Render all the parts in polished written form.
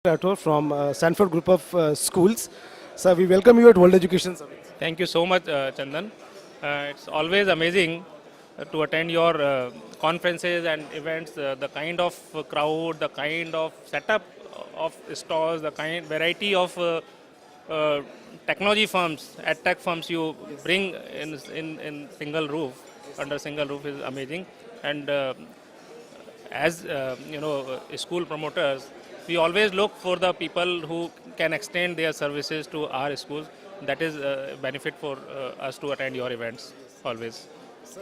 Rathore from Sanford Group of Schools. Sir, we welcome you at World Education Summit. Thank you so much, Chandan. It's always amazing to attend your conferences and events. The kind of crowd, the kind of setup of stalls, the kind variety of uh, technology firms, tech firms you bring in single roof, under single roof is amazing. And as school promoters, we always look for the people who can extend their services to our schools. That is a benefit for us to attend your events always. Sir,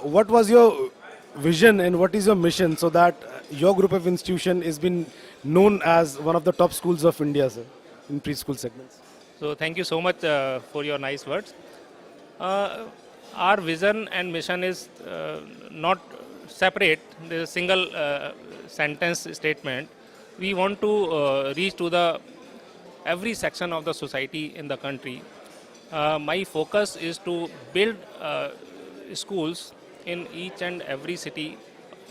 what was your vision and what is your mission so that your group of institution is been known as one of the top schools of India, sir, in preschool segments? So thank you so much for your nice words. Our vision and mission is not separate. There is a single sentence statement. We want to reach to the every section of the society in the country. My focus is to build schools in each and every city,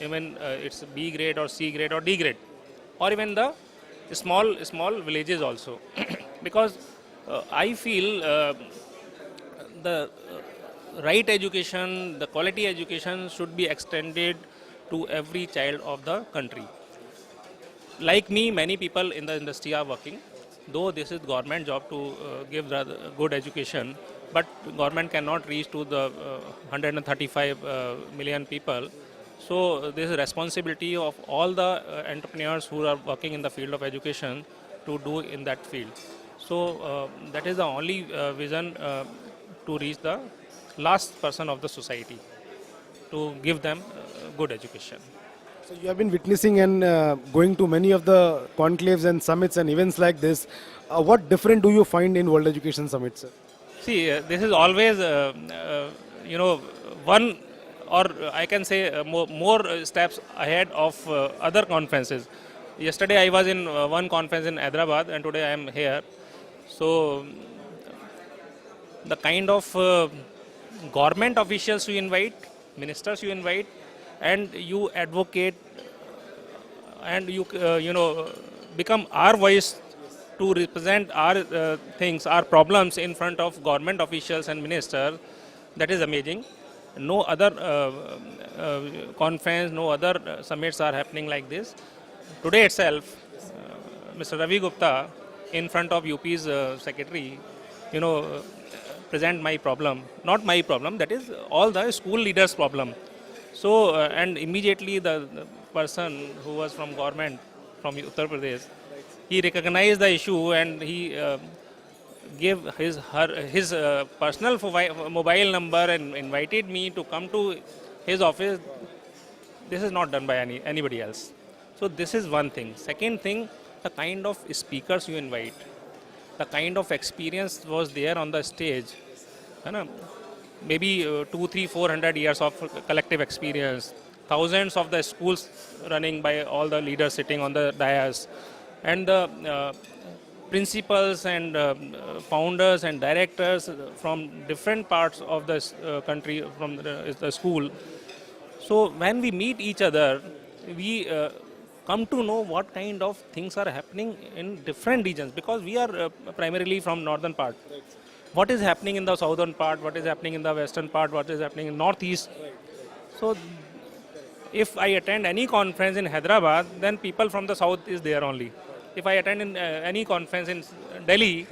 even it's B grade or C grade or D grade, or even the small villages also, because I feel the right education, the quality education should be extended to every child of the country. Like me, many people in the industry are working. Though this is government job to give good education, but government cannot reach to the 135 million people. So this is responsibility of all the entrepreneurs who are working in the field of education to do in that field. So that is the only vision to reach the last person of the society, to give them good education. So you have been witnessing and going to many of the conclaves and summits and events like this. What different do you find in World Education Summit, sir? See, this is always, one or I can say more steps ahead of other conferences. Yesterday I was in one conference in Hyderabad and today I am here. So the kind of government officials you invite, ministers you invite, and you advocate and you become our voice to represent our things, our problems in front of government officials and ministers. That is amazing. No other conference, no other summits are happening like this. Today itself, Mr. Ravi Gupta in front of UP's secretary, present my problem, not my problem, that is all the school leaders' problem. So, and immediately the person who was from government, from Uttar Pradesh, he recognized the issue and he gave his personal mobile number and invited me to come to his office. This is not done by anybody else. So this is one thing. Second thing, the kind of speakers you invite, the kind of experience was there on the stage. Maybe 200-400 years of collective experience, thousands of the schools running by all the leaders sitting on the dais, and the principals and founders and directors from different parts of the country, from the school. So when we meet each other, we come to know what kind of things are happening in different regions, because we are primarily from northern part. What is happening in the southern part, what is happening in the western part, what is happening in northeast. So if I attend any conference in Hyderabad, then people from the south is there only. If I attend in any conference in Delhi,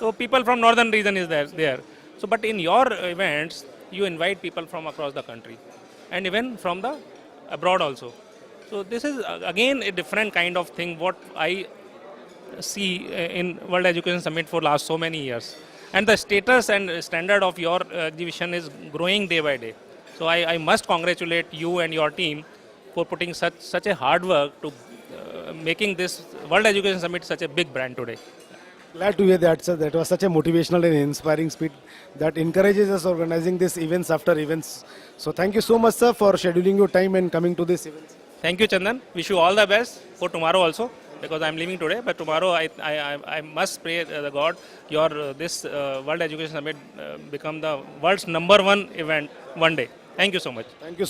so people from northern region is there. So but in your events, you invite people from across the country and even from the abroad also. So this is again a different kind of thing what I see in World Education Summit for last so many years. And the status and standard of your exhibition is growing day by day. So I must congratulate you and your team for putting such a hard work to making this World Education Summit such a big brand today. Glad to hear that, sir. That was such a motivational and inspiring speech that encourages us organizing these events after events. So thank you so much, sir, for scheduling your time and coming to this event. Thank you, Chandan. Wish you all the best for tomorrow also, because I am leaving today. But tomorrow I must pray the God your this World Education Summit become the world's #1 event one day. Thank you so much. Thank you.